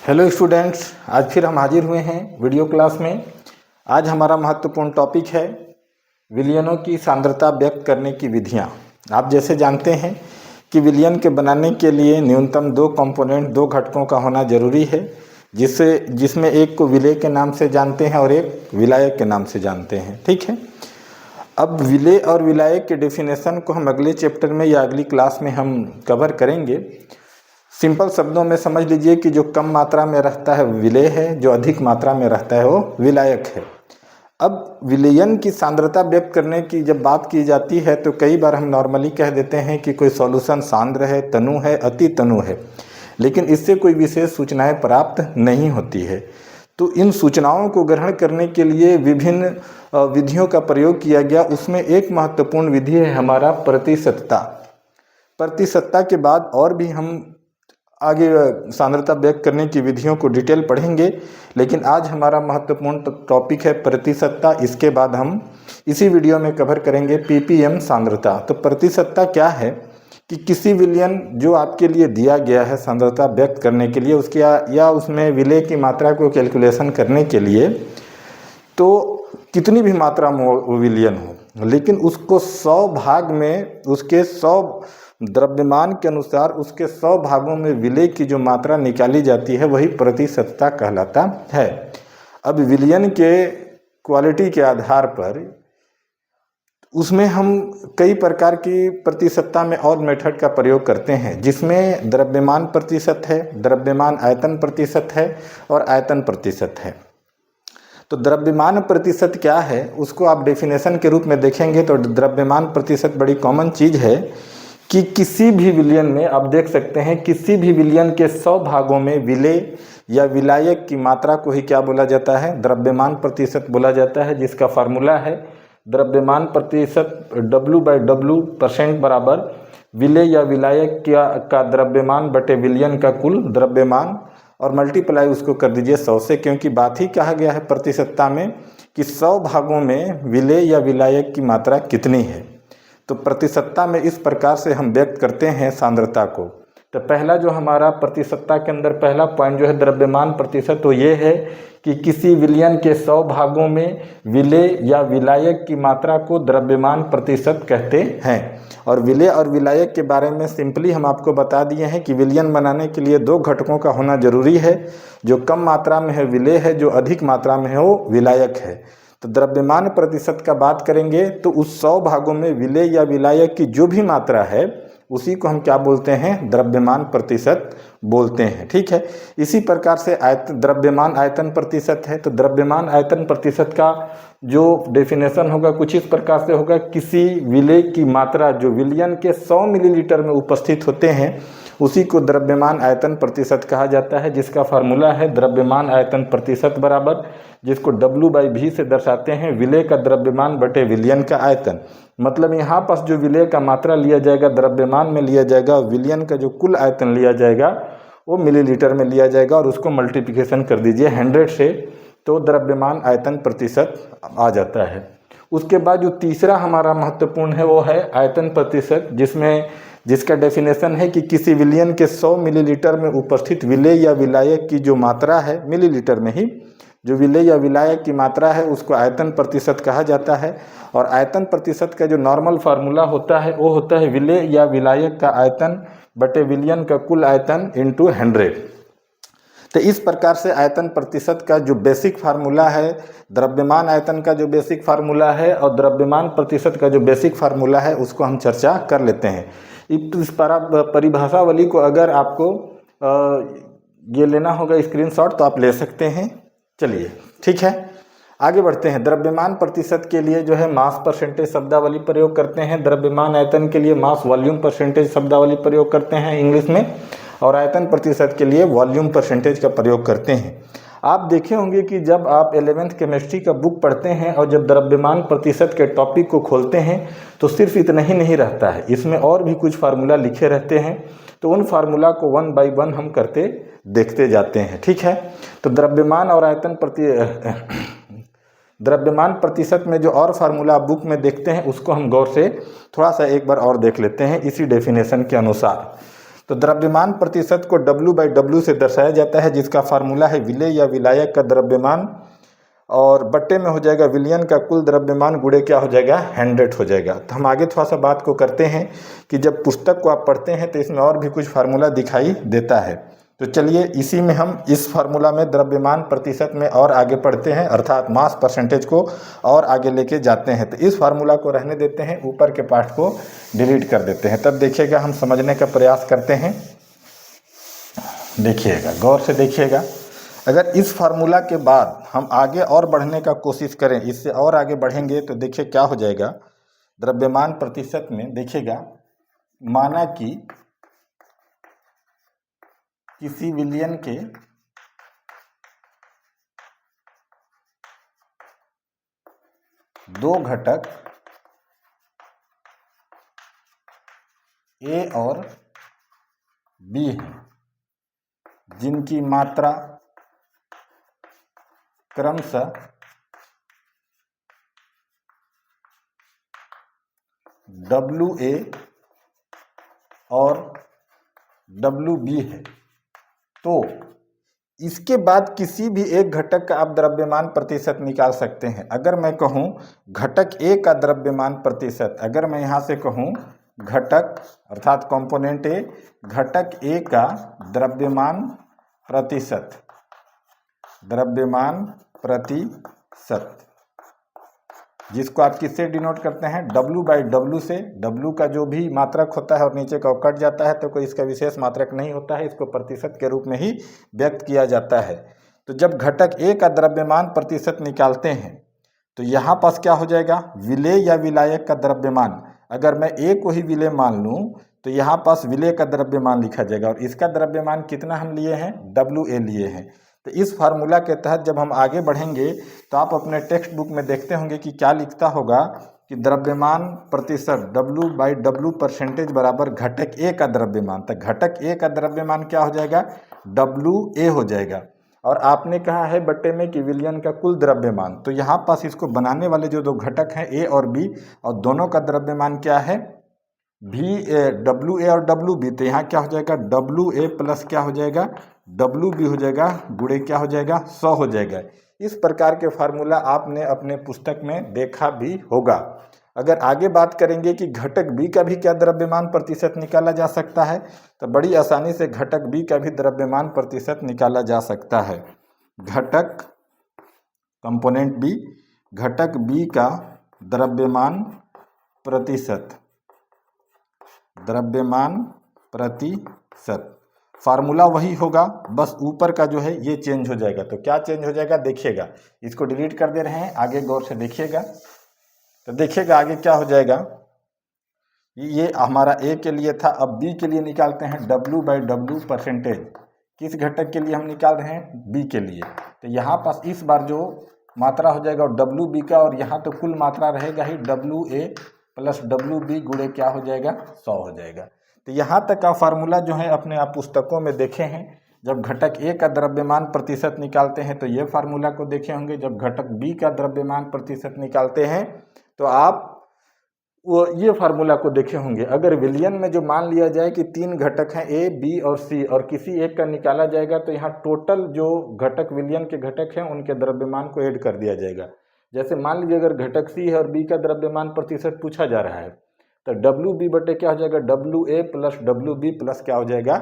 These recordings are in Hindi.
हेलो स्टूडेंट्स, आज फिर हम हाजिर हुए हैं वीडियो क्लास में। आज हमारा महत्वपूर्ण टॉपिक है विलयनों की सांद्रता व्यक्त करने की विधियां। आप जैसे जानते हैं कि विलयन के बनाने के लिए न्यूनतम दो कंपोनेंट, दो घटकों का होना जरूरी है, जिसमें एक को विलेय के नाम से जानते हैं और एक विलायक के नाम से जानते हैं। ठीक है, अब विलेय और विलायक के डेफिनेशन को हम अगले चैप्टर में या अगली क्लास में हम कवर करेंगे। सिंपल शब्दों में समझ लीजिए कि जो कम मात्रा में रहता है विलेय है, जो अधिक मात्रा में रहता है वो विलायक है। अब विलयन की सांद्रता व्यक्त करने की जब बात की जाती है तो कई बार हम नॉर्मली कह देते हैं कि कोई सॉल्यूशन सांद्र है, तनु है, अति तनु है, लेकिन इससे कोई विशेष सूचनाएं प्राप्त नहीं होती है। तो इन सूचनाओं को ग्रहण करने के लिए विभिन्न विधियों का प्रयोग किया गया। उसमें एक महत्वपूर्ण विधि है हमारा प्रतिशतता। प्रतिशतता के बाद और भी हम आगे सांद्रता व्यक्त करने की विधियों को डिटेल पढ़ेंगे, लेकिन आज हमारा महत्वपूर्ण टॉपिक है प्रतिशतता। इसके बाद हम इसी वीडियो में कवर करेंगे पीपीएम सांद्रता। तो प्रतिशतता क्या है कि किसी विलयन जो आपके लिए दिया गया है सांद्रता व्यक्त करने के लिए, उसके या उसमें विलेय की मात्रा को कैलकुलेशन करने के लिए, तो कितनी भी मात्रा में वो विलयन हो, लेकिन उसको 100 भाग में उसके 100 द्रव्यमान के अनुसार उसके 100 भागों में विलेय की जो मात्रा निकाली जाती है वही प्रतिशतता कहलाता है। अब विलयन के क्वालिटी के आधार पर उसमें हम कई प्रकार की प्रतिशतता में और मेथड का प्रयोग करते हैं, जिसमें द्रव्यमान प्रतिशत है, द्रव्यमान आयतन प्रतिशत है और आयतन प्रतिशत है। तो द्रव्यमान प्रतिशत क्या है उसको आप डेफिनेशन के रूप में देखेंगे तो द्रव्यमान प्रतिशत बड़ी कॉमन चीज़ है कि किसी भी विलयन में आप देख सकते हैं, किसी भी विलयन के 100 भागों में विलेय या विलायक की मात्रा को ही क्या बोला जाता है, द्रव्यमान प्रतिशत बोला जाता है, जिसका फार्मूला है द्रव्यमान प्रतिशत W/W% बराबर विलेय या विलायक का द्रव्यमान बटे विलयन का कुल द्रव्यमान और मल्टीप्लाई उसको कर दीजिए 100 से, क्योंकि बात ही कहा गया है प्रतिशतता में कि 100 भागों में विलेय या विलायक की मात्रा कितनी है। तो प्रतिशतता में इस प्रकार से हम व्यक्त करते हैं सांद्रता को। तो पहला जो हमारा प्रतिशतता के अंदर पहला पॉइंट जो है द्रव्यमान प्रतिशत, तो ये है कि किसी विलयन के 100 भागों में विलेय या विलायक की मात्रा को द्रव्यमान प्रतिशत कहते हैं। और विलेय और विलायक के बारे में सिंपली हम आपको बता दिए हैं कि विलयन बनाने के लिए दो घटकों का होना जरूरी है। जो कम मात्रा में है विलेय है, जो अधिक मात्रा में है वो विलायक है। तो द्रव्यमान प्रतिशत का बात करेंगे तो उस 100 भागों में विलेय या विलायक की जो भी मात्रा है उसी को हम क्या बोलते हैं, द्रव्यमान प्रतिशत बोलते हैं। ठीक है, इसी प्रकार से द्रव्यमान आयतन प्रतिशत है। तो द्रव्यमान आयतन प्रतिशत का जो डेफिनेशन होगा कुछ इस प्रकार से होगा, किसी विलेय की मात्रा जो विलयन के 100 मिलीलीटर में उपस्थित होते हैं उसी को द्रव्यमान आयतन प्रतिशत कहा जाता है, जिसका फार्मूला है द्रव्यमान आयतन प्रतिशत बराबर, जिसको W/V से दर्शाते हैं विलेय का द्रव्यमान बटे विलयन का आयतन। मतलब यहाँ पास जो विलेय का मात्रा लिया जाएगा द्रव्यमान में लिया जाएगा, विलयन का जो कुल आयतन लिया जाएगा वो मिलीलीटर में लिया जाएगा और उसको मल्टीप्लिकेशन कर दीजिए 100 से, तो द्रव्यमान आयतन प्रतिशत आ जाता है। उसके बाद जो तीसरा हमारा महत्वपूर्ण है वो है आयतन प्रतिशत, जिसका डेफिनेशन है कि किसी विलयन के 100 मिलीलीटर में उपस्थित विलेय या विलायक की जो मात्रा है, मिलीलीटर में ही जो विलेय या विलायक की मात्रा है उसको आयतन प्रतिशत कहा जाता है। और आयतन प्रतिशत का जो नॉर्मल फार्मूला होता है वो होता है विलेय या विलायक का आयतन बटे विलयन का कुल आयतन इंटू 100। तो इस प्रकार से आयतन प्रतिशत का जो बेसिक फार्मूला है, द्रव्यमान आयतन का जो बेसिक फार्मूला है और द्रव्यमान प्रतिशत का जो बेसिक फार्मूला है उसको हम चर्चा कर लेते हैं। इस परिभाषावली को अगर आपको ये लेना होगा स्क्रीनशॉट तो आप ले सकते हैं। चलिए ठीक है, आगे बढ़ते हैं। द्रव्यमान प्रतिशत के लिए जो है मास परसेंटेज शब्दावली प्रयोग करते हैं, द्रव्यमान आयतन के लिए मास वॉल्यूम परसेंटेज शब्दावली प्रयोग करते हैं इंग्लिश में, और आयतन प्रतिशत के लिए वॉल्यूम परसेंटेज का प्रयोग करते हैं। आप देखे होंगे कि जब आप 11th केमिस्ट्री का बुक पढ़ते हैं और जब द्रव्यमान प्रतिशत के टॉपिक को खोलते हैं तो सिर्फ इतना ही नहीं रहता है, इसमें और भी कुछ फार्मूला लिखे रहते हैं। तो उन फार्मूला को 1 बाय 1 हम करते देखते जाते हैं। ठीक है, तो द्रव्यमान और आयतन द्रव्यमान प्रतिशत में जो और फार्मूला बुक में देखते हैं उसको हम गौर से थोड़ा सा एक बार और देख लेते हैं इसी डेफिनेशन के अनुसार। तो द्रव्यमान प्रतिशत को W/W से दर्शाया जाता है, जिसका फार्मूला है विलेय या विलायक का द्रव्यमान, और बट्टे में हो जाएगा विलयन का कुल द्रव्यमान गुणे क्या हो जाएगा 100 हो जाएगा। तो हम आगे थोड़ा सा बात को करते हैं कि जब पुस्तक को आप पढ़ते हैं तो इसमें और भी कुछ फार्मूला दिखाई देता है। तो चलिए इसी में हम इस फार्मूला में द्रव्यमान प्रतिशत में और आगे पढ़ते हैं, अर्थात मास परसेंटेज को और आगे लेके जाते हैं। तो इस फार्मूला को रहने देते हैं, ऊपर के पार्ट को डिलीट कर देते हैं। तब देखिएगा हम समझने का प्रयास करते हैं। देखिएगा, गौर से देखिएगा, अगर इस फार्मूला के बाद हम आगे और बढ़ने का कोशिश करें, इससे और आगे बढ़ेंगे तो देखिए क्या हो जाएगा। द्रव्यमान प्रतिशत में देखिएगा, माना कि किसी विलयन के दो घटक A और B हैं, जिनकी मात्रा क्रमशः WA और WB है। तो इसके बाद किसी भी एक घटक का आप द्रव्यमान प्रतिशत निकाल सकते हैं। अगर मैं कहूं घटक A का द्रव्यमान प्रतिशत, अगर मैं यहां से कहूं घटक अर्थात कंपोनेंट A, घटक A का द्रव्यमान प्रतिशत, द्रव्यमान प्रतिशत, जिसको आप किससे डिनोट करते हैं W/W से। W का जो भी मात्रक होता है और नीचे का कट जाता है तो कोई इसका विशेष मात्रक नहीं होता है, इसको प्रतिशत के रूप में ही व्यक्त किया जाता है। तो जब घटक A का द्रव्यमान प्रतिशत निकालते हैं तो यहाँ पास क्या हो जाएगा, विलेय या विलायक का द्रव्यमान। अगर मैं A को ही विलेय मान लूँ तो यहाँ पास विलेय का द्रव्यमान लिखा जाएगा, और इसका द्रव्यमान कितना हम लिए हैं, WA लिए हैं। तो इस फार्मूला के तहत जब हम आगे बढ़ेंगे तो आप अपने टेक्स्ट बुक में देखते होंगे कि क्या लिखता होगा कि द्रव्यमान प्रतिशत W/W परसेंटेज बराबर घटक A का द्रव्यमान। तो घटक A का द्रव्यमान क्या हो जाएगा, WA हो जाएगा। और आपने कहा है बट्टे में कि विलयन का कुल द्रव्यमान, तो यहाँ पास इसको बनाने वाले जो दो घटक हैं A और B, और दोनों का द्रव्यमान क्या है WA और WB। तो यहाँ क्या हो जाएगा WA प्लस क्या हो जाएगा WB हो जाएगा, गुणे क्या हो जाएगा 100 हो जाएगा। इस प्रकार के फार्मूला आपने अपने पुस्तक में देखा भी होगा। अगर आगे बात करेंगे कि घटक B का भी क्या द्रव्यमान प्रतिशत निकाला जा सकता है, तो बड़ी आसानी से घटक B का भी द्रव्यमान प्रतिशत निकाला जा सकता है। घटक कंपोनेंट B, घटक B का द्रव्यमान प्रतिशत, द्रव्यमान प्रतिशत, फार्मूला वही होगा, बस ऊपर का जो है ये चेंज हो जाएगा। तो क्या चेंज हो जाएगा देखिएगा, इसको डिलीट कर दे रहे हैं, आगे गौर से देखिएगा। तो देखिएगा आगे क्या हो जाएगा, ये हमारा A के लिए था, अब B के लिए निकालते हैं W/W परसेंटेज। किस घटक के लिए हम निकाल रहे हैं, B के लिए। तो यहाँ पास इस बार जो मात्रा हो जाएगा WB का, और यहाँ तो कुल मात्रा रहेगा ही WA प्लस WB गुणे क्या हो जाएगा 100 हो जाएगा। तो यहाँ तक का फार्मूला जो है अपने आप पुस्तकों में देखे हैं। जब घटक A का द्रव्यमान प्रतिशत निकालते हैं तो ये फार्मूला को देखे होंगे। जब घटक B का द्रव्यमान प्रतिशत निकालते हैं तो आप वो ये फार्मूला को देखे होंगे। अगर विलयन में जो मान लिया जाए कि 3 घटक हैं A, B और C, और किसी एक का निकाला जाएगा तो यहाँ टोटल जो घटक विलयन के घटक हैं उनके द्रव्यमान को ऐड कर दिया जाएगा। जैसे मान लीजिए अगर घटक C है और B का द्रव्यमान प्रतिशत पूछा जा रहा है तो WB बटे क्या हो जाएगा WA प्लस WB प्लस क्या हो जाएगा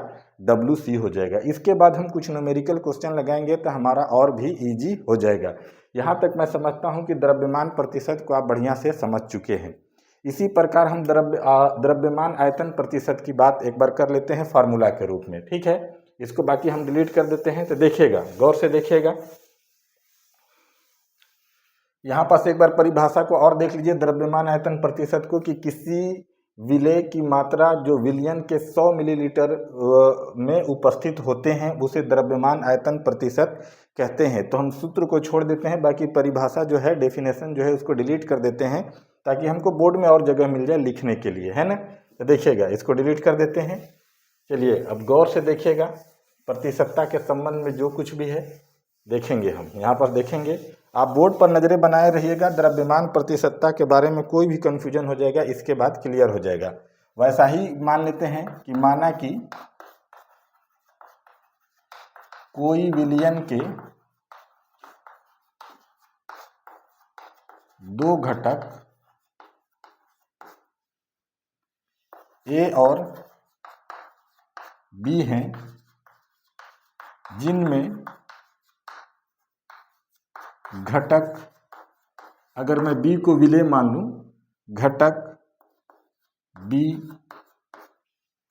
WC हो जाएगा। इसके बाद हम कुछ न्यूमेरिकल क्वेश्चन लगाएंगे तो हमारा और भी इजी हो जाएगा। यहाँ तक मैं समझता हूँ कि द्रव्यमान प्रतिशत को आप बढ़िया से समझ चुके हैं। इसी प्रकार हम द्रव्यमान आयतन प्रतिशत की बात एक बार कर लेते हैं फार्मूला के रूप में, ठीक है। इसको बाकी हम डिलीट कर देते हैं। तो देखिएगा, गौर से देखिएगा, यहाँ पास एक बार परिभाषा को और देख लीजिए द्रव्यमान आयतन प्रतिशत को, कि किसी विलेय की मात्रा जो विलयन के 100 मिलीलीटर में उपस्थित होते हैं उसे द्रव्यमान आयतन प्रतिशत कहते हैं। तो हम सूत्र को छोड़ देते हैं, बाकी परिभाषा जो है, डेफिनेशन जो है उसको डिलीट कर देते हैं ताकि हमको बोर्ड में और जगह मिल जाए लिखने के लिए, है ना। तो देखिएगा, इसको डिलीट कर देते हैं। चलिए अब गौर से देखिएगा, प्रतिशतता के संबंध में जो कुछ भी है देखेंगे हम यहाँ पर देखेंगे। आप बोर्ड पर नज़रें बनाए रहिएगा, द्रव्यमान प्रतिशतता के बारे में कोई भी कन्फ्यूजन हो जाएगा इसके बाद क्लियर हो जाएगा। वैसा ही मान लेते हैं कि माना कि कोई विलयन के दो घटक ए और बी हैं जिनमें घटक, अगर मैं बी को विलेय मान लूं, घटक बी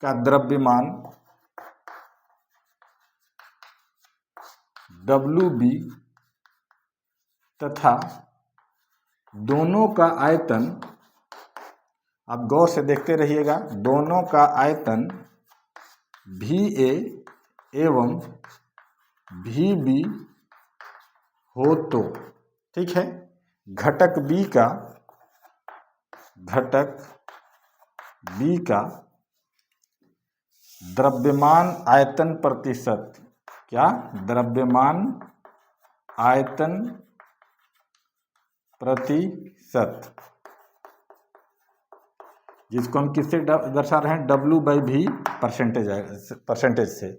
का द्रव्यमान WB तथा दोनों का आयतन, आप गौर से देखते रहिएगा, दोनों का आयतन VA एवं VB हो तो, ठीक है, घटक B का द्रव्यमान आयतन प्रतिशत, क्या, द्रव्यमान आयतन प्रतिशत, जिसको हम किससे दर्शा रहे हैं, W/V परसेंटेज से।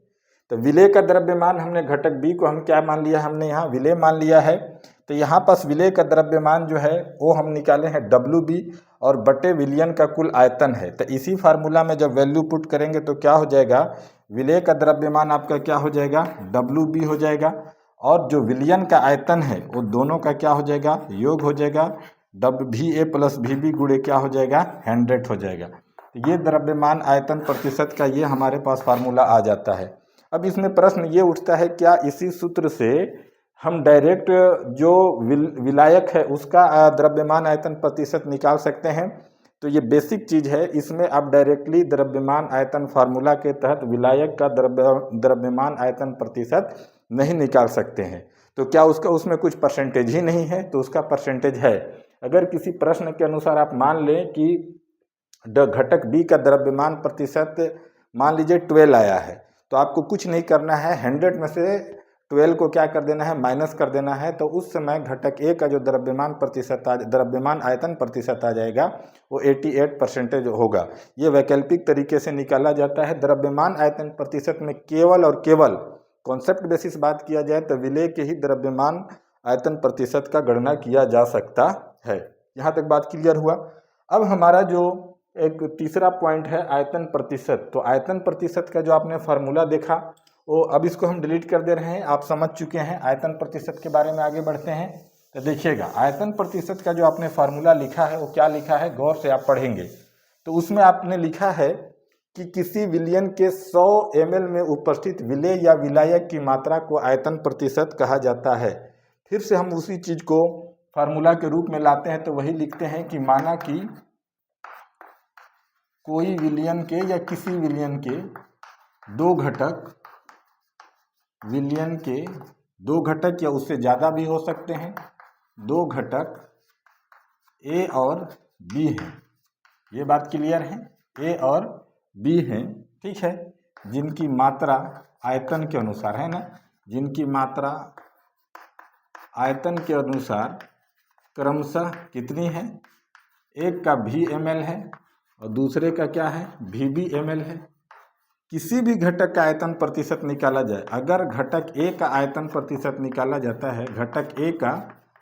तो विलेय का द्रव्यमान, हमने घटक B को हम क्या मान लिया, हमने यहाँ विलेय मान लिया है। तो यहाँ पास विलेय का द्रव्यमान जो है वो हम निकाले हैं WB और बटे विलयन का कुल आयतन है। तो इसी फार्मूला में जब वैल्यू पुट करेंगे तो क्या हो जाएगा, विलेय का द्रव्यमान आपका क्या हो जाएगा, WB हो जाएगा, और जो विलयन का आयतन है वो दोनों का क्या हो जाएगा, योग हो जाएगा, VA प्लस VB गुणे क्या हो जाएगा, 100 हो जाएगा। तो ये द्रव्यमान आयतन प्रतिशत का ये हमारे पास फार्मूला आ जाता है। अब इसमें प्रश्न ये उठता है, क्या इसी सूत्र से हम डायरेक्ट जो विलायक है उसका द्रव्यमान आयतन प्रतिशत निकाल सकते हैं? तो ये बेसिक चीज़ है, इसमें आप डायरेक्टली द्रव्यमान आयतन फार्मूला के तहत विलायक का द्रव्यमान आयतन प्रतिशत नहीं निकाल सकते हैं। तो क्या उसका उसमें कुछ परसेंटेज ही नहीं है? तो उसका परसेंटेज है। अगर किसी प्रश्न के अनुसार आप मान लें कि घटक B का द्रव्यमान प्रतिशत मान लीजिए 12 आया है, तो आपको कुछ नहीं करना है, 100 में से 12 को क्या कर देना है, माइनस कर देना है। तो उस समय घटक A का जो द्रव्यमान आयतन प्रतिशत आ जाएगा वो 88% होगा। ये वैकल्पिक तरीके से निकाला जाता है। द्रव्यमान आयतन प्रतिशत में केवल और केवल कॉन्सेप्ट बेसिस बात किया जाए तो विलेय के ही द्रव्यमान आयतन प्रतिशत का गणना किया जा सकता है। यहाँ तक बात क्लियर हुआ। अब हमारा जो एक तीसरा पॉइंट है आयतन प्रतिशत। तो आयतन प्रतिशत का जो आपने फार्मूला देखा वो अब इसको हम डिलीट कर दे रहे हैं, आप समझ चुके हैं। आयतन प्रतिशत के बारे में आगे बढ़ते हैं। तो देखिएगा आयतन प्रतिशत का जो आपने फार्मूला लिखा है वो क्या लिखा है, गौर से आप पढ़ेंगे तो उसमें आपने लिखा है कि किसी विलयन के 100 ml में उपस्थित विलेय या विलायक की मात्रा को आयतन प्रतिशत कहा जाता है। फिर से हम उसी चीज को फार्मूला के रूप में लाते हैं, तो वही लिखते हैं कि माना कि कोई विलयन के या किसी विलयन के दो घटक, विलयन के दो घटक या उससे ज़्यादा भी हो सकते हैं, दो घटक A और B हैं। ये बात क्लियर है, A और B हैं, ठीक है, जिनकी मात्रा आयतन के अनुसार है ना, जिनकी मात्रा आयतन के अनुसार क्रमशः कितनी है, एक का VML है और दूसरे का क्या है, VBML है। किसी भी घटक का आयतन प्रतिशत निकाला जाए, अगर घटक A का आयतन प्रतिशत निकाला जाता है, घटक A का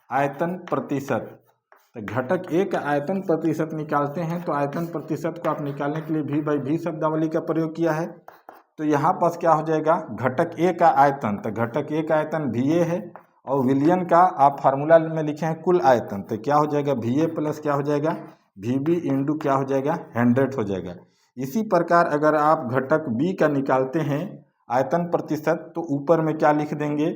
आयतन प्रतिशत, तो घटक A का आयतन प्रतिशत निकालते हैं तो आयतन प्रतिशत को आप निकालने के लिए V/V शब्दावली का प्रयोग किया है। तो यहाँ पास क्या हो जाएगा, घटक A का आयतन, तो घटक A का आयतन VA है और विलयन का आप फार्मूला में लिखे हैं कुल आयतन, तो क्या हो जाएगा VA प्लस क्या हो जाएगा VB इंटू क्या हो जाएगा 100 हो जाएगा। इसी प्रकार अगर आप घटक B का निकालते हैं आयतन प्रतिशत तो ऊपर में क्या लिख देंगे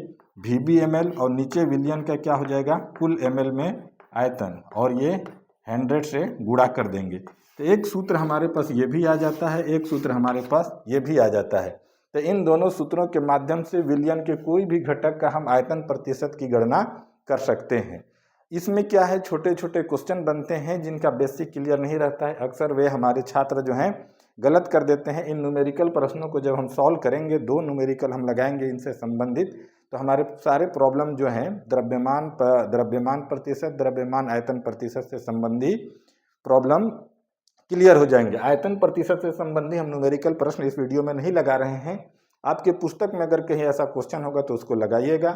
VBML और नीचे विलयन का क्या हो जाएगा कुल ml में आयतन, और ये 100 से गुणा कर देंगे। तो एक सूत्र हमारे पास ये भी आ जाता है, एक सूत्र हमारे पास ये भी आ जाता है। तो इन दोनों सूत्रों के माध्यम से विलयन के कोई भी घटक का हम आयतन प्रतिशत की गणना कर सकते हैं। इसमें क्या है, छोटे छोटे क्वेश्चन बनते हैं जिनका बेसिक क्लियर नहीं रहता है, अक्सर वे हमारे छात्र जो हैं गलत कर देते हैं। इन न्यूमेरिकल प्रश्नों को जब हम सॉल्व करेंगे, 2 न्यूमेरिकल हम लगाएंगे इनसे संबंधित, तो हमारे सारे प्रॉब्लम जो हैं द्रव्यमान प्रतिशत, द्रव्यमान आयतन प्रतिशत से संबंधी प्रॉब्लम क्लियर हो जाएंगे। आयतन प्रतिशत से संबंधी हम न्यूमेरिकल प्रश्न इस वीडियो में नहीं लगा रहे हैं, आपके पुस्तक में अगर कहीं ऐसा क्वेश्चन होगा तो उसको लगाइएगा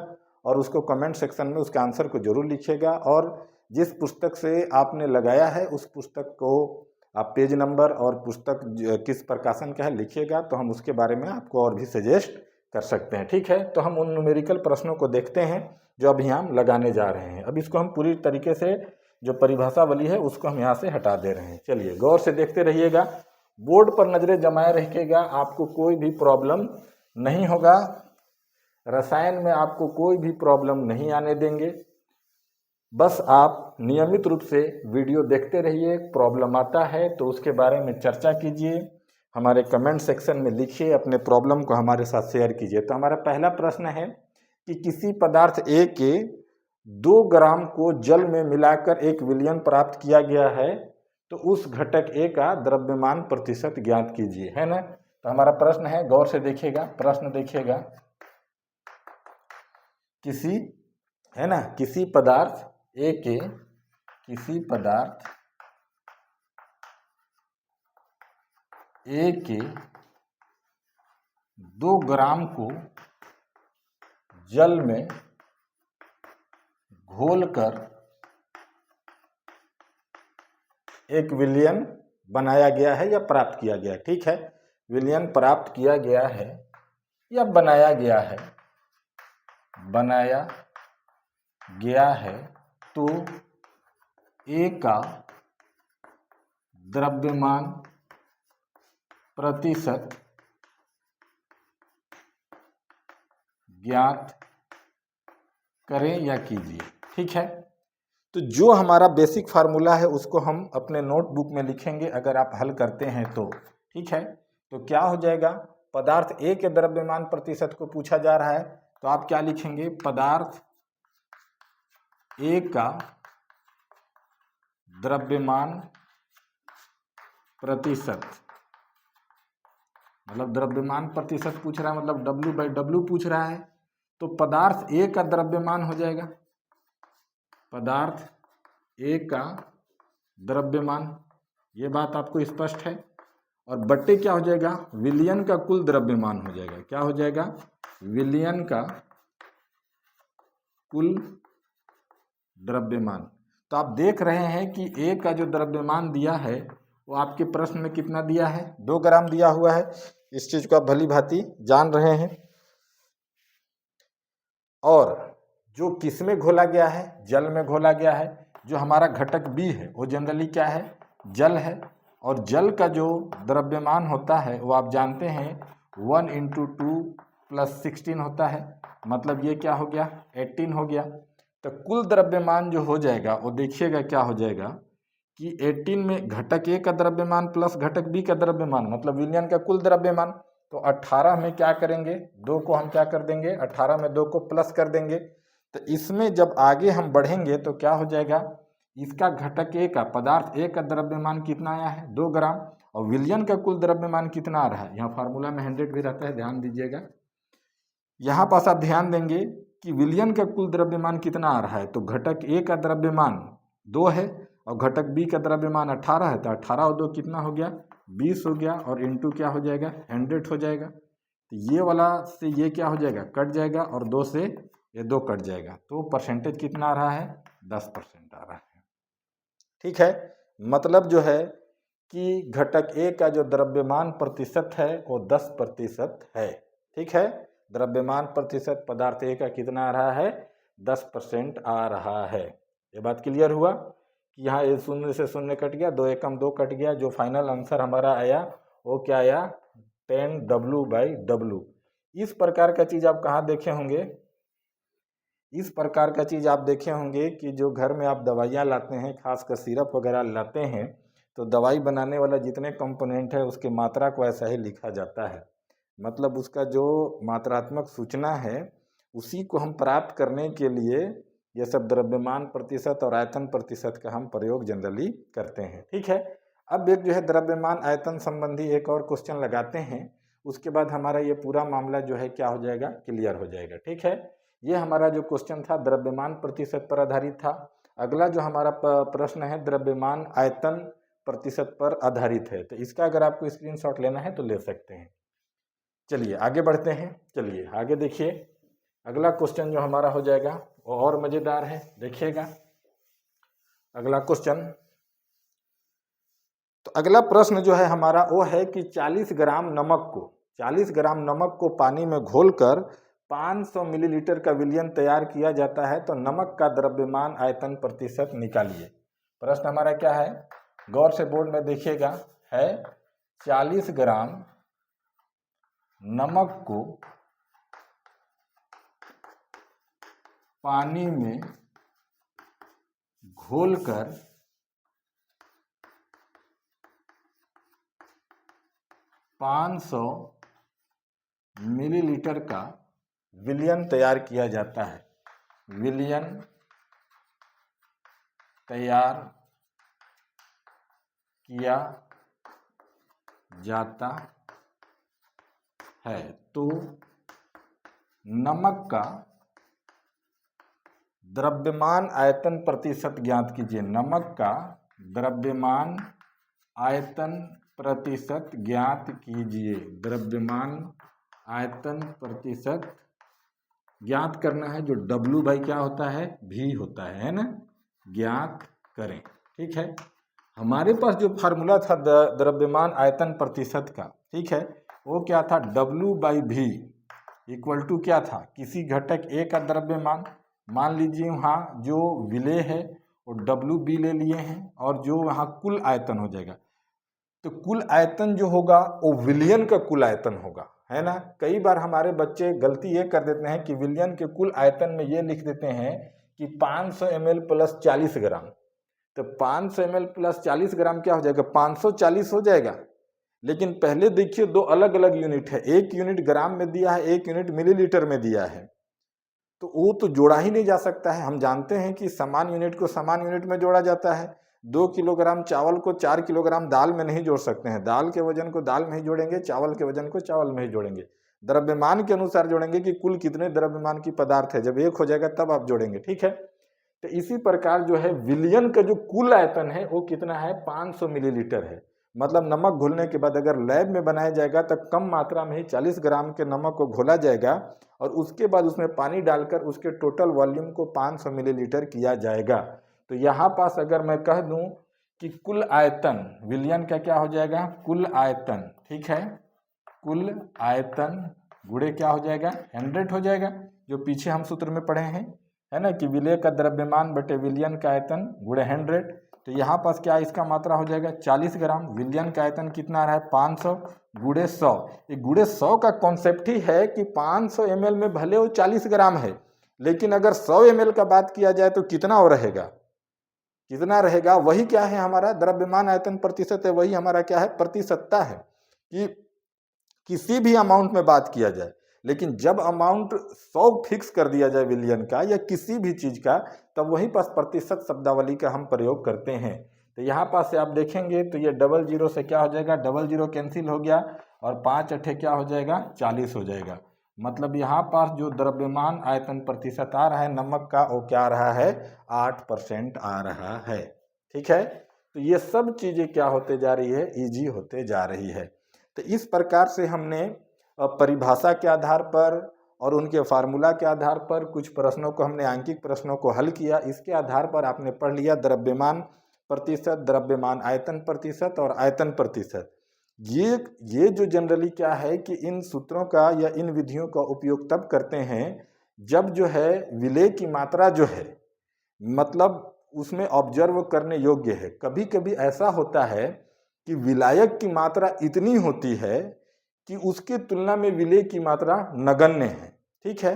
और उसको कमेंट सेक्शन में उसके आंसर को जरूर लिखिएगा। और जिस पुस्तक से आपने लगाया है उस पुस्तक को आप पेज नंबर और पुस्तक किस प्रकाशन का है लिखिएगा, तो हम उसके बारे में आपको और भी सजेस्ट कर सकते हैं। ठीक है, तो हम उन न्यूमेरिकल प्रश्नों को देखते हैं जो अभी हम लगाने जा रहे हैं। अब इसको हम पूरी तरीके से जो परिभाषावली है उसको हम यहाँ से हटा दे रहे हैं। चलिए गौर से देखते रहिएगा, बोर्ड पर नजरें जमाए रखिएगा, आपको कोई भी प्रॉब्लम नहीं होगा। रसायन में आपको कोई भी प्रॉब्लम नहीं आने देंगे। बस आप नियमित रूप से वीडियो देखते रहिए, प्रॉब्लम आता है तो उसके बारे में चर्चा कीजिए, हमारे कमेंट सेक्शन में लिखिए, अपने प्रॉब्लम को हमारे साथ शेयर कीजिए। तो हमारा पहला प्रश्न है कि किसी पदार्थ ए के 2 ग्राम को जल में मिलाकर 1 विलयन प्राप्त किया गया है, तो उस घटक ए का द्रव्यमान प्रतिशत ज्ञात कीजिए, है ना। तो हमारा प्रश्न है, गौर से देखिएगा, प्रश्न देखिएगा, किसी पदार्थ ए के, किसी पदार्थ ए के 2 ग्राम को जल में घोलकर 1 विलयन बनाया गया है या प्राप्त किया गया है। ठीक है, विलयन प्राप्त किया गया है या बनाया गया है, बनाया गया है, तो ए का द्रव्यमान प्रतिशत ज्ञात करें या कीजिए। ठीक है, तो जो हमारा बेसिक फार्मूला है उसको हम अपने नोटबुक में लिखेंगे अगर आप हल करते हैं तो। ठीक है, तो क्या हो जाएगा, पदार्थ ए के द्रव्यमान प्रतिशत को पूछा जा रहा है, तो आप क्या लिखेंगे, पदार्थ ए का द्रव्यमान प्रतिशत, मतलब द्रव्यमान प्रतिशत पूछ रहा है, मतलब W/W पूछ रहा है, तो पदार्थ ए का द्रव्यमान हो जाएगा, पदार्थ ए का द्रव्यमान, ये बात आपको स्पष्ट है। और बट्टे क्या हो जाएगा, विलयन का कुल द्रव्यमान हो जाएगा। क्या हो जाएगा, विलयन का कुल द्रव्यमान। तो आप देख रहे हैं कि ए का जो द्रव्यमान दिया है वो आपके प्रश्न में कितना दिया है, 2 ग्राम दिया हुआ है। इस चीज को आप भली भांति जान रहे हैं। और जो किस में घोला गया है, जल में घोला गया है। जो हमारा घटक बी है वो जनरली क्या है, जल है। और जल का जो द्रव्यमान होता है वो आप जानते हैं 1 × 2 + 16 होता है, मतलब ये क्या हो गया, 18 हो गया। तो कुल द्रव्यमान जो हो जाएगा वो देखिएगा क्या हो जाएगा कि 18 में घटक ए का द्रव्यमान प्लस घटक बी का द्रव्यमान, मतलब विलयन का कुल द्रव्यमान। तो 18 में क्या करेंगे, 2 को हम क्या कर देंगे, 18 में 2 को प्लस कर देंगे। तो इसमें जब आगे हम बढ़ेंगे तो क्या हो जाएगा, इसका घटक ए का, पदार्थ ए का द्रव्यमान कितना आया है, 2 ग्राम, और विलयन का कुल द्रव्यमान कितना आ रहा है, यहाँ फार्मूला में 100 भी रहता है, ध्यान दीजिएगा। यहाँ पास आप ध्यान देंगे कि विलयन का कुल द्रव्यमान कितना आ रहा है, तो घटक ए का द्रव्यमान 2 है और घटक बी का द्रव्यमान 18 है, तो 18 और 2 कितना हो गया, 20 हो गया, और इंटू क्या हो जाएगा, 100 हो जाएगा। तो ये वाला से ये क्या हो जाएगा, कट जाएगा, और 2 से ये 2 कट जाएगा, तो परसेंटेज कितना आ रहा है, 10% आ रहा है। ठीक है, मतलब जो है कि घटक ए का जो द्रव्यमान प्रतिशत है वो 10% है। ठीक है, द्रव्यमान प्रतिशत पदार्थ ए का कितना आ रहा है, 10% आ रहा है। ये बात क्लियर हुआ कि यहाँ ये 0 से 0 कट गया, 2 एकम 2 कट गया, जो फाइनल आंसर हमारा आया वो क्या आया, 10W/W। इस प्रकार का चीज़ आप कहाँ देखे होंगे, इस प्रकार का चीज़ आप देखे होंगे कि जो घर में आप दवाइयाँ लाते हैं, खासकर सिरप वगैरह लाते हैं, तो दवाई बनाने वाला जितने कंपोनेंट है उसके मात्रा को ऐसा ही लिखा जाता है, मतलब उसका जो मात्रात्मक सूचना है उसी को हम प्राप्त करने के लिए ये सब द्रव्यमान प्रतिशत और आयतन प्रतिशत का हम प्रयोग जनरली करते हैं। ठीक है, अब एक जो है द्रव्यमान आयतन संबंधी एक और क्वेश्चन लगाते हैं, उसके बाद हमारा ये पूरा मामला जो है क्या हो जाएगा, क्लियर हो जाएगा। ठीक है, ये हमारा जो क्वेश्चन था द्रव्यमान प्रतिशत पर आधारित था। अगला जो हमारा प्रश्न है द्रव्यमान आयतन प्रतिशत पर आधारित है, तो इसका अगर आपको स्क्रीनशॉट लेना है तो ले सकते हैं। चलिए आगे बढ़ते हैं। चलिए आगे देखिए, अगला क्वेश्चन जो हमारा हो जाएगा वो और मज़ेदार है, देखिएगा अगला क्वेश्चन। तो अगला प्रश्न जो है हमारा वो है कि 40 ग्राम नमक को पानी में घोलकर 500 मिलीलीटर का विलयन तैयार किया जाता है, तो नमक का द्रव्यमान आयतन प्रतिशत निकालिए। प्रश्न हमारा क्या है, गौर से बोर्ड में देखिएगा, है 40 ग्राम नमक को पानी में घोलकर 500 मिलीलीटर का विलयन तैयार किया जाता है। विलयन तैयार किया जाता है, तो नमक का द्रव्यमान आयतन प्रतिशत ज्ञात कीजिए। नमक का द्रव्यमान आयतन प्रतिशत ज्ञात कीजिए। द्रव्यमान आयतन प्रतिशत ज्ञात करना है, जो W भाई क्या होता है, V होता है ना, ज्ञात करें। ठीक है, हमारे पास जो फार्मूला था द्रव्यमान आयतन प्रतिशत का, ठीक है, वो क्या था, W/V इक्वल टू क्या था, किसी घटक A का द्रव्यमान, मान लीजिए वहाँ जो विलेय है वो WB ले लिए हैं, और जो वहाँ कुल आयतन हो जाएगा, तो कुल आयतन जो होगा वो विलयन का कुल आयतन होगा, है ना। कई बार हमारे बच्चे गलती ये कर देते हैं कि विलयन के कुल आयतन में ये लिख देते हैं कि 500 ml प्लस 40 ग्राम। तो 500 ml प्लस 40 ग्राम क्या हो जाएगा, 540 हो जाएगा। लेकिन पहले देखिए दो अलग अलग यूनिट है, एक यूनिट ग्राम में दिया है, एक यूनिट मिलीलीटर में दिया है, तो वो तो जोड़ा ही नहीं जा सकता है। हम जानते हैं कि समान यूनिट को समान यूनिट में जोड़ा जाता है। 2 किलोग्राम चावल को 4 किलोग्राम दाल में नहीं जोड़ सकते हैं, दाल के वजन को दाल में ही जोड़ेंगे, चावल के वजन को चावल में ही जोड़ेंगे, द्रव्यमान के अनुसार जोड़ेंगे कि कुल कितने द्रव्यमान की पदार्थ है, जब एक हो जाएगा तब आप जोड़ेंगे। ठीक है, तो इसी प्रकार जो है विलयन का जो कुल आयतन है वो कितना है, 500 मिलीलीटर है। मतलब नमक घुलने के बाद अगर लैब में बनाया जाएगा तो कम मात्रा में ही 40 ग्राम के नमक को घोला जाएगा, और उसके बाद उसमें पानी डालकर उसके टोटल वॉल्यूम को 500 मिलीलीटर किया जाएगा। तो यहाँ पास अगर मैं कह दूं कि कुल आयतन विलयन का क्या हो जाएगा, कुल आयतन, ठीक है, कुल आयतन गुणे क्या हो जाएगा, 100 हो जाएगा, जो पीछे हम सूत्र में पढ़े हैं, है ना, कि विलेय का द्रव्यमान बटे विलयन का आयतन गुणे 100। तो यहाँ पास क्या इसका मात्रा हो जाएगा 40 ग्राम। विलयन का आयतन कितना रहा है, 500 गुणे 100। ये गुणे 100 का कॉन्सेप्ट ही है कि 500 ml में भले वो 40 ग्राम है, लेकिन अगर 100 ml का बात किया जाए तो कितना हो रहेगा, कितना रहेगा, वही क्या है हमारा द्रव्यमान आयतन प्रतिशत है, वही हमारा क्या है, प्रतिशतता है। कि किसी भी अमाउंट में बात किया जाए, लेकिन जब अमाउंट 100 फिक्स कर दिया जाए विलयन का या किसी भी चीज का, तब वहीं पास प्रतिशत शब्दावली का हम प्रयोग करते हैं। तो यहाँ पास से आप देखेंगे तो ये 00 से क्या हो जाएगा, 00 कैंसिल हो गया, और 5 अठे क्या हो जाएगा, 40 हो जाएगा। मतलब यहाँ पास जो द्रव्यमान आयतन प्रतिशत आ रहा है नमक का, वो क्या आ रहा है, 8% आ रहा है। ठीक है, तो ये सब चीजें क्या होते जा रही है, ईजी होते जा रही है। तो इस प्रकार से हमने परिभाषा के आधार पर और उनके फार्मूला के आधार पर कुछ प्रश्नों को हमने आंकिक प्रश्नों को हल किया। इसके आधार पर आपने पढ़ लिया द्रव्यमान प्रतिशत, द्रव्यमान आयतन प्रतिशत और आयतन प्रतिशत। ये जो जनरली क्या है कि इन सूत्रों का या इन विधियों का उपयोग तब करते हैं जब जो है विलेय की मात्रा जो है, मतलब उसमें ऑब्जर्व करने योग्य है। कभी कभी ऐसा होता है कि विलायक की मात्रा इतनी होती है कि उसकी तुलना में विलेय की मात्रा नगण्य है। ठीक है,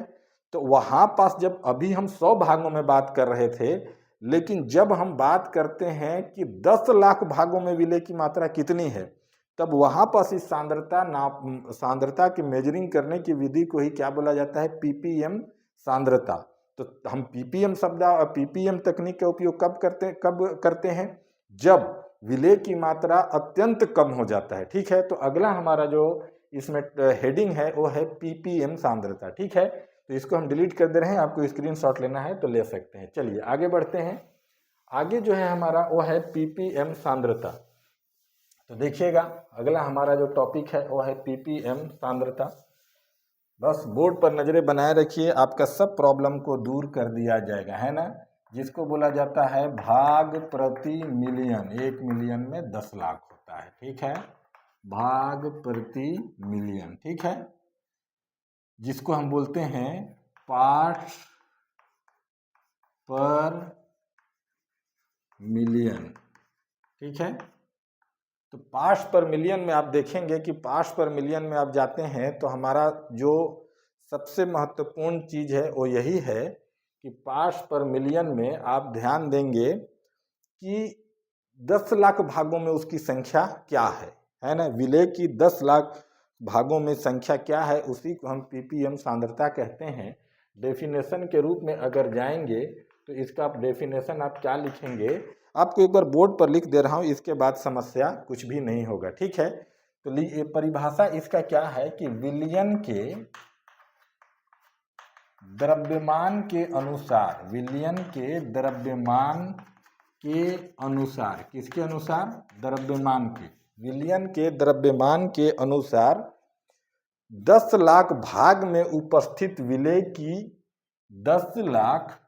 तो वहां पास जब अभी हम 100 भागों में बात कर रहे थे, लेकिन जब हम बात करते हैं कि 10 लाख भागों में विलेय की मात्रा कितनी है, तब वहां पास इस सांद्रता की मेजरिंग करने की विधि को ही क्या बोला जाता है, पीपीएम सांद्रता। तो हम पीपीएम तकनीक का उपयोग कब करते हैं, जब विलेय की मात्रा अत्यंत कम हो जाता है। ठीक है, तो अगला हमारा जो इसमें हेडिंग है वो है पीपीएम सांद्रता। ठीक है, तो इसको हम डिलीट कर दे रहे हैं, आपको स्क्रीनशॉट लेना है तो ले सकते हैं। चलिए आगे बढ़ते हैं। आगे जो है हमारा वो है पीपीएम सांद्रता। तो देखिएगा अगला हमारा जो टॉपिक है वो है पीपीएम सांद्रता। बस बोर्ड पर नज़रें बनाए रखिए, आपका सब प्रॉब्लम को दूर कर दिया जाएगा, है ना। जिसको बोला जाता है भाग प्रति मिलियन, 1 मिलियन में 10 लाख होता है, ठीक है, भाग प्रति मिलियन, ठीक है, जिसको हम बोलते हैं पार्ट्स पर मिलियन, ठीक है। तो पार्ट्स पर मिलियन में आप देखेंगे कि पार्ट्स पर मिलियन में आप जाते हैं तो हमारा जो सबसे महत्वपूर्ण चीज़ है वो यही है कि पार्ट्स पर मिलियन में आप ध्यान देंगे कि 10 लाख भागों में उसकी संख्या क्या है ना। विलेय की 10 लाख भागों में संख्या क्या है, उसी को हम पीपीएम सांद्रता कहते हैं। डेफिनेशन के रूप में अगर जाएंगे तो इसका डेफिनेशन आप क्या लिखेंगे, आपको एक बार बोर्ड पर लिख दे रहा हूँ, इसके बाद समस्या कुछ भी नहीं होगा, ठीक है। तो ये परिभाषा इसका क्या है कि विलयन के द्रव्यमान के अनुसार, विलयन के द्रव्यमान के अनुसार, किसके अनुसार, द्रव्यमान के, विलयन के द्रव्यमान के अनुसार 10 लाख भाग में उपस्थित विलेय की 10 लाख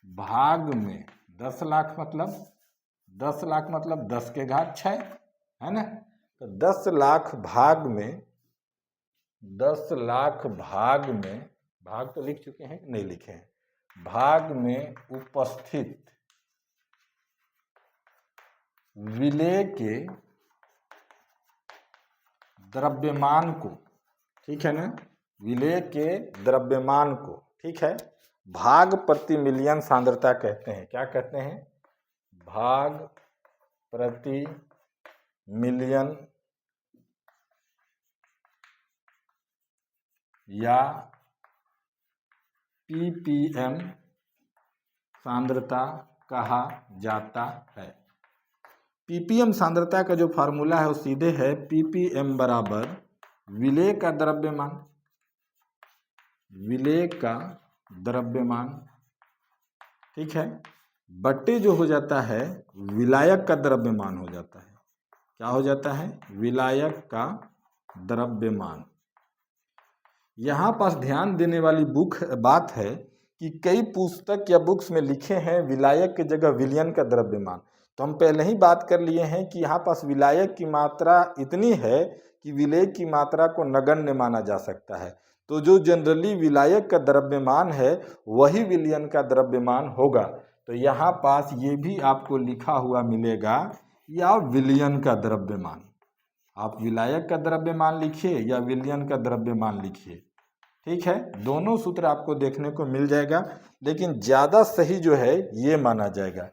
भाग में, 10 लाख मतलब 10 के घात 6, है ना। तो 10 लाख भाग में, 10 लाख भाग में, भाग तो लिख चुके हैं, नहीं लिखे हैं, भाग में उपस्थित विलेय के द्रव्यमान को, ठीक है ना, विलेय के द्रव्यमान को, ठीक है, भाग प्रति मिलियन सांद्रता कहते हैं। क्या कहते हैं, भाग प्रति मिलियन या पीपीएम सांद्रता कहा जाता है। पीपीएम सांद्रता का जो फार्मूला है वो सीधे है पीपीएम बराबर विलेय का द्रव्यमान, विलेय का द्रव्यमान, ठीक है, बट्टे जो हो जाता है विलायक का द्रव्यमान हो जाता है। क्या हो जाता है, विलायक का द्रव्यमान। यहाँ पास ध्यान देने वाली बात है कि कई पुस्तक या बुक्स में लिखे हैं विलायक की जगह विलयन का द्रव्यमान। तो हम पहले ही बात कर लिए हैं कि यहाँ पास विलायक की मात्रा इतनी है कि विलेय की मात्रा को नगण्य माना जा सकता है। तो जो जनरली विलायक का द्रव्यमान है वही विलयन का द्रव्यमान होगा। तो यहाँ पास ये भी आपको लिखा हुआ मिलेगा या विलयन का द्रव्यमान। आप विलायक का द्रव्यमान लिखिए या विलयन का द्रव्यमान लिखिए, ठीक है, दोनों सूत्र आपको देखने को मिल जाएगा। लेकिन ज़्यादा सही जो है ये माना जाएगा।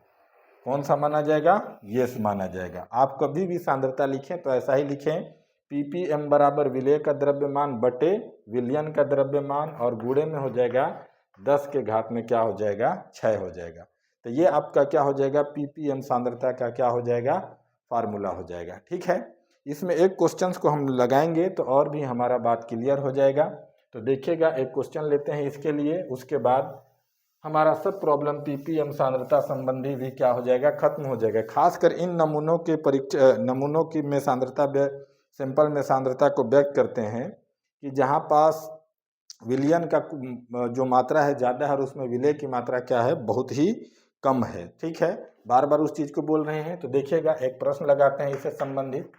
कौन सा माना जाएगा, ये माना जाएगा। आप कभी भी सांद्रता लिखें तो ऐसा ही लिखें, पीपीएम बराबर विलेय का द्रव्यमान बटे विलयन का द्रव्यमान, और गुणे में हो जाएगा 10 के घात में क्या हो जाएगा, 6 हो जाएगा। तो ये आपका क्या हो जाएगा, पीपीएम सांद्रता का क्या हो जाएगा, फार्मूला हो जाएगा, ठीक है। इसमें एक क्वेश्चंस को हम लगाएंगे तो और भी हमारा बात क्लियर हो जाएगा। तो देखिएगा, एक क्वेश्चन लेते हैं इसके लिए, उसके बाद हमारा सब प्रॉब्लम पीपीएम सांद्रता संबंधी भी क्या हो जाएगा, खत्म हो जाएगा। खासकर इन नमूनों के नमूनों की में सांद्रता सैंपल में सांद्रता को व्यक्त करते हैं कि जहाँ पास विलयन का जो मात्रा है ज़्यादा है और उसमें विलेय की मात्रा क्या है, बहुत ही कम है, ठीक है। बार बार उस चीज़ को बोल रहे हैं। तो देखिएगा, एक प्रश्न लगाते हैं इससे संबंधित।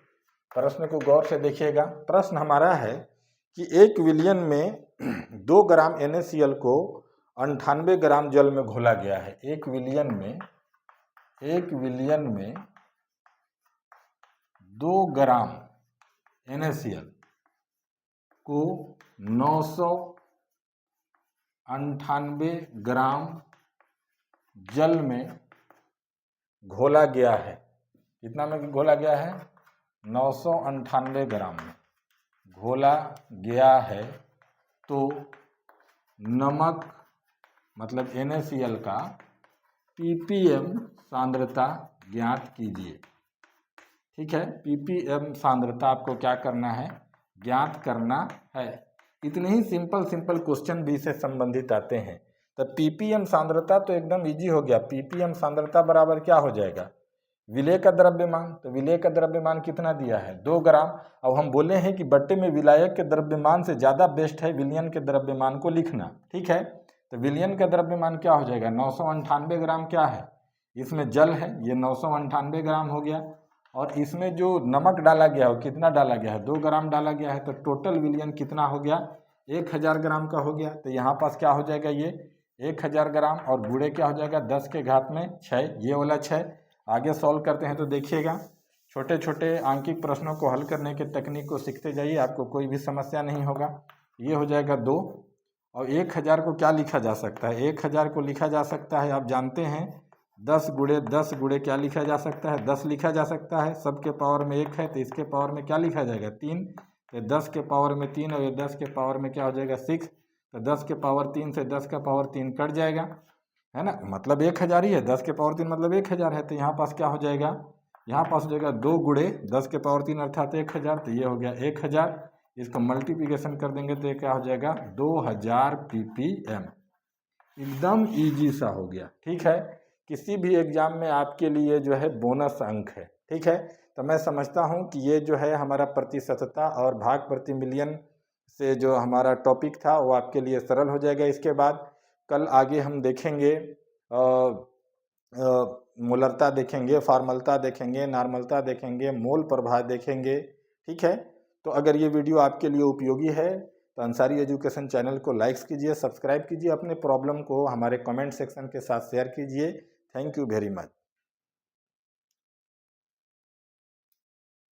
प्रश्न को गौर से देखिएगा। प्रश्न हमारा है कि एक विलयन में 2 ग्राम NaCl को 98 ग्राम जल में घोला गया है। एक विलयन में 2 ग्राम NaCl को 998 ग्राम जल में घोला गया है। कितना में घोला गया है, 998 ग्राम में घोला गया है। तो नमक मतलब NaCl का पीपीएम सांद्रता ज्ञात कीजिए, ठीक है। पीपीएम सांद्रता आपको क्या करना है, ज्ञात करना है। इतने ही सिंपल क्वेश्चन भी से संबंधित आते हैं। तो पीपीएम सांद्रता तो एकदम इजी हो गया। पीपीएम सांद्रता बराबर क्या हो जाएगा, विलेय का द्रव्यमान, तो विलेय का द्रव्यमान कितना दिया है 2 ग्राम। अब हम बोले हैं कि बट्टे में विलायक के द्रव्यमान से ज़्यादा बेस्ट है विलयन के द्रव्यमान को लिखना, ठीक है। तो विलयन का द्रव्यमान क्या हो जाएगा 998 ग्राम क्या है, इसमें जल है, ये 998 ग्राम हो गया। और इसमें जो नमक डाला गया है कितना डाला गया है 2 ग्राम डाला गया है, तो टोटल विलयन कितना हो गया 1000 ग्राम का हो गया। तो यहाँ पास क्या हो जाएगा ये 1000 ग्राम, और गुणे क्या हो जाएगा 10 के घात में 6, ये वाला 6। आगे सॉल्व करते हैं तो देखिएगा, छोटे छोटे आंकिक प्रश्नों को हल करने के तकनीक को सीखते जाइए, आपको कोई भी समस्या नहीं होगा। ये हो जाएगा 2, और 1000 को क्या लिखा जा सकता है 1000 को लिखा जा सकता है, आप जानते हैं 10 गुणे 10 गुणे क्या लिखा जा सकता है 10 लिखा जा सकता है। सबके पावर में 1 है तो इसके पावर में क्या लिखा जाएगा 3, तो 10 के पावर में 3 और ये 10 के पावर में क्या हो जाएगा 6, तो 10 के पावर 3 से 10 का पावर 3 कट जाएगा, है ना, मतलब 1000 ही है, 10 के पावर 3 मतलब 1000 है। तो यहाँ पास क्या हो जाएगा, यहाँ पास हो जाएगा 2 गुणे 10 के पावर 3 अर्थात 1000, तो ये हो गया 1000। इसको मल्टीप्लिकेशन कर देंगे तो ये क्या हो जाएगा 2000 ppm। एकदम इजी सा हो गया, ठीक है। किसी भी एग्जाम में आपके लिए जो है बोनस अंक है, ठीक है। तो मैं समझता हूँ कि ये जो है हमारा प्रतिशतता और भाग प्रति मिलियन से जो हमारा टॉपिक था वो आपके लिए सरल हो जाएगा। इसके बाद कल आगे हम देखेंगे मोलरता देखेंगे, फॉर्मलता देखेंगे, नॉर्मलता देखेंगे, मोल प्रभाव देखेंगे, ठीक है। तो अगर ये वीडियो आपके लिए उपयोगी है तो अंसारी एजुकेशन चैनल को लाइक्स कीजिए, सब्सक्राइब कीजिए, अपने प्रॉब्लम को हमारे कमेंट सेक्शन के साथ शेयर कीजिए। Thank you very much.